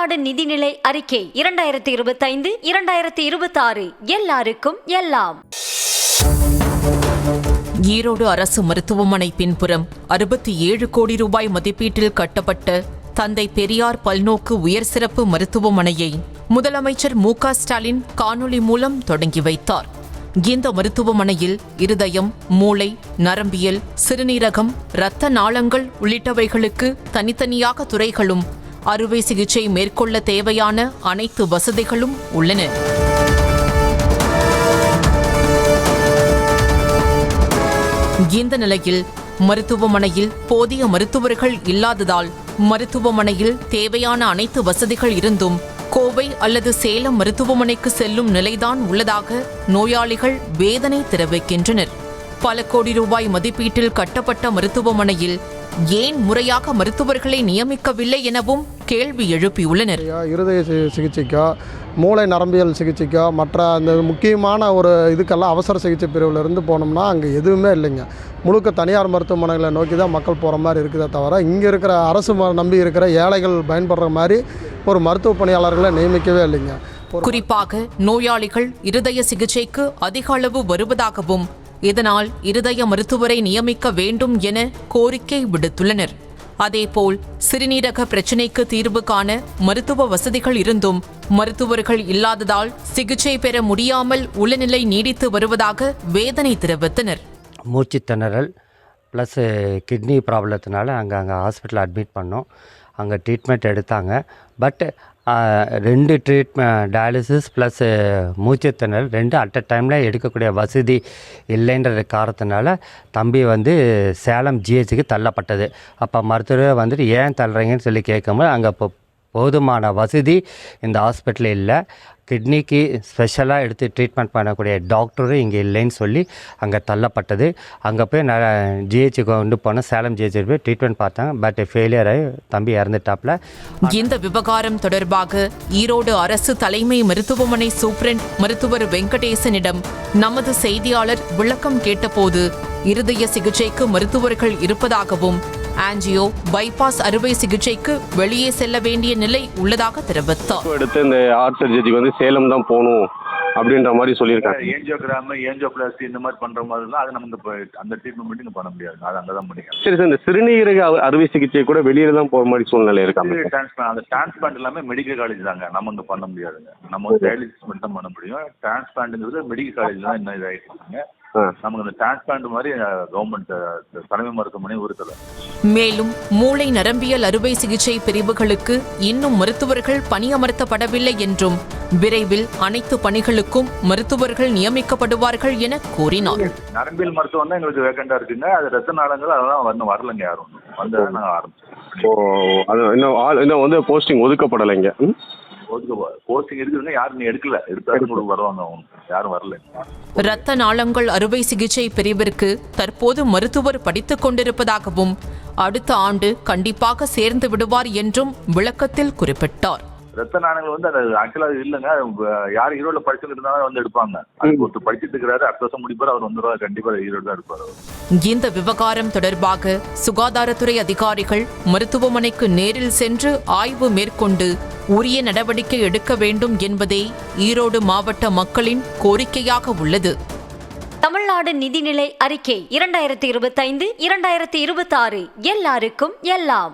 தமிழ்நாடு நிதிநிலை அறிக்கை 2025-2026 எல்லாருக்கும் எல்லாம். ஈரோடு அரசு மருத்துவமனை பின்புறம் 67 கோடி ரூபாய் மதிப்பீட்டில் கட்டப்பட்ட தந்தை பெரியார் பல்நோக்கு உயர் சிறப்பு மருத்துவமனையை முதலமைச்சர் மு.க. ஸ்டாலின் காணொலி மூலம் தொடங்கி வைத்தார். இந்த மருத்துவமனையில் இருதயம், மூளை, நரம்பியல், சிறுநீரகம், இரத்த நாளங்கள் உள்ளிட்டவைகளுக்கு தனித்தனியாக துறைகளும் அறுவை சிகிச்சை மேற்கொள்ள தேவையான அனைத்து வசதிகளும் உள்ளன. இந்த நிலையில் மருத்துவமனையில் போதிய மருத்துவர்கள் இல்லாததால் மருத்துவமனையில் தேவையான அனைத்து வசதிகள் இருந்தும் கோவை அல்லது சேலம் மருத்துவமனைக்கு செல்லும் நிலைதான் உள்ளதாக நோயாளிகள் வேதனை தெரிவிக்கின்றனர். பல கோடி ரூபாய் மதிப்பீட்டில் கட்டப்பட்ட மருத்துவமனையில் ஏன் முறையாக மருத்துவர்களை நியமிக்கவில்லை எனவும் கேள்வி எழுப்பியுள்ளனர். இருதய சிகிச்சைக்கோ, மூளை நரம்பியல் சிகிச்சைக்கோ, மற்ற அந்த முக்கியமான ஒரு இதுக்கெல்லாம் அவசர சிகிச்சை பிரிவிலிருந்து போனோம்னா அங்கே எதுவுமே இல்லைங்க. முழுக்க தனியார் மருத்துவமனைகளை நோக்கி தான் மக்கள் போகிற மாதிரி இருக்குதே தவிர இங்கே இருக்கிற அரசு நம்பி இருக்கிற ஏழைகள் பயன்படுற மாதிரி ஒரு மருத்துவ பணியாளர்களை நியமிக்கவே இல்லைங்க. குறிப்பாக நோயாளிகள் இருதய சிகிச்சைக்கு அதிக அளவு வருவதாகவும் இதனால் இருதய மருத்துவரை நியமிக்க வேண்டும் என கோரிக்கை விடுத்துள்ளனர். அதேபோல் சிறுநீரக பிரச்சினைக்கு தீர்வு காண மருத்துவ வசதிகள் இருந்தும் மருத்துவர்கள் இல்லாததால் சிகிச்சை பெற முடியாமல் உள்ள நிலை நீடித்து வருவதாக வேதனை தெரிவித்தனர். மூச்சு திணறல் ப்ளஸ் கிட்னி ப்ராப்ளத்தினால அங்கே ஹாஸ்பிட்டல் அட்மிட் பண்ணோம். அங்கே ட்ரீட்மெண்ட் எடுத்தாங்க. பட் 2 ட்ரீட்மெண்ட் டயாலிசிஸ் ப்ளஸ் மூச்சு திணறல் 2 அட் அ டைமில் எடுக்கக்கூடிய வசதி இல்லைன்ற காரணத்தினால தம்பி சேலம் ஜிஹெச்சுக்கு தள்ளப்பட்டது. அப்போ மருத்துவர் ஏன் தள்ளுறீங்கன்னு சொல்லி கேட்கும்போது அங்கே இப்போ போதுமான வசதி இந்த ஹாஸ்பிட்டலில் இல்லை. கிட்னிக்கு ஸ்பெஷலாக எடுத்து ட்ரீட்மெண்ட் பண்ணக்கூடிய டாக்டரும் இங்கே இல்லைன்னு சொல்லி அங்கே தள்ளப்பட்டது. அங்கே போய் ஜிஹெச்சுக்கு கொண்டு போனால் சேலம் ஜிஹெச்சு போய் ட்ரீட்மெண்ட் பார்த்தாங்க. பட் ஃபெயிலியர் ஆகி தம்பி இறந்துட்டாப்புல. இந்த விவகாரம் தொடர்பாக ஈரோடு அரசு தலைமை மருத்துவமனை சூப்பரண்ட் மருத்துவர் வெங்கடேசனிடம் நமது செய்தியாளர் விளக்கம் கேட்டபோது இருதய சிகிச்சைக்கு மருத்துவர்கள் இருப்பதாகவும் ஆஞ்சியோ, பைபாஸ் அறுவை சிகிச்சைக்கு வெளியே செல்ல வேண்டிய நிலை உள்ளதாக தெரிவித்தார். அடுத்து இந்த ஹார்ட் சர்ஜரிக்கு சேலம் தான் போகணும் அப்படின்ற மாதிரி சொல்லியிருக்காங்க. ஏஞ்சியோபிளாஸ்டி இந்த மாதிரி பண்ற மாதிரிலாம் அது நமக்கு அந்த ட்ரீட்மெண்ட் இங்கே பண்ண முடியாது. அது அங்கே தான் முடியும். சரி சார், இந்த சிறுநீரக அறுவை சிகிச்சை கூட வெளியில தான் போகிற மாதிரி சூழ்நிலை இருக்காங்க. அந்த டிரான்ஸ்பிளான்ட் எல்லாமே மெடிக்கல் காலேஜ் தாங்க. நம்ம இங்கே பண்ண முடியாதுங்க. நம்ம டயாலிசிஸ் மட்டும் தான் பண்ண முடியும். டிரான்ஸ்பிளான்ட்ங்கிறது மெடிக்கல் காலேஜ் தான் என்ன இதாகிட்டு நமக்கு அந்த டிரான்ஸ்பிளான்ட் மாதிரி கவர்மெண்ட் தலைமை மருத்துவமனை உறுத்தல. மேலும் மூளை நரம்பியல் அறுவை சிகிச்சை பிரிவுகளுக்கு இன்னும் மருத்துவர்கள் பணியமர்த்தப்படவில்லை என்றும் விரைவில் அனைத்து பணிகளுக்கும் மருத்துவர்கள் நியமிக்கப்படுவார்கள் என கூறினார். நரம்பியல் மருத்துவம் தான் எங்களுக்கு வேகண்டா இருக்குங்க. அது ரத்த நாளங்கள் அதெல்லாம் வரலங்க. யாரும் நாங்கள் ஆரம்பிச்சோம். போஸ்டிங் ஒதுக்கப்படலைங்க. போஸ்டிங் இருக்குதுங்க. யாரும் எடுக்கல. எடுத்தாலும் வருவாங்க. யாரும் வரல. இரத்த நாளங்கள் அறுவை சிகிச்சை பிரிவிற்கு தற்போது மருத்துவர் படித்துக் கொண்டிருப்பதாகவும் அடுத்த ஆண்டு கண்டிப்பாக சேர்ந்து விடுவார் என்றும் விளக்கத்தில் குறிப்பிட்டார். ரத்த நாணயங்கள் அது ஆக்சுவலா இல்லைங்க. யார் ஈரோடு படிச்சுட்டு இருந்தாலும் எடுப்பாங்க. அதுக்கு ஒருத்தர் படிச்சுட்டு இருக்கிறாரு. அடுத்த வருஷம் முடிப்பார். அவர் வந்துடுவார். கண்டிப்பா ஈரோடு தான் இருப்பார். இந்த விவகாரம் தொடர்பாக சுகாதாரத்துறை அதிகாரிகள் மருத்துவமனைக்கு நேரில் சென்று ஆய்வு மேற்கொண்டு உரிய நடவடிக்கை எடுக்க வேண்டும் என்பதே ஈரோடு மாவட்ட மக்களின் கோரிக்கையாக உள்ளது. தமிழ்நாடு நிதிநிலை அறிக்கை 2025-2026 எல்லாருக்கும் எல்லாம்.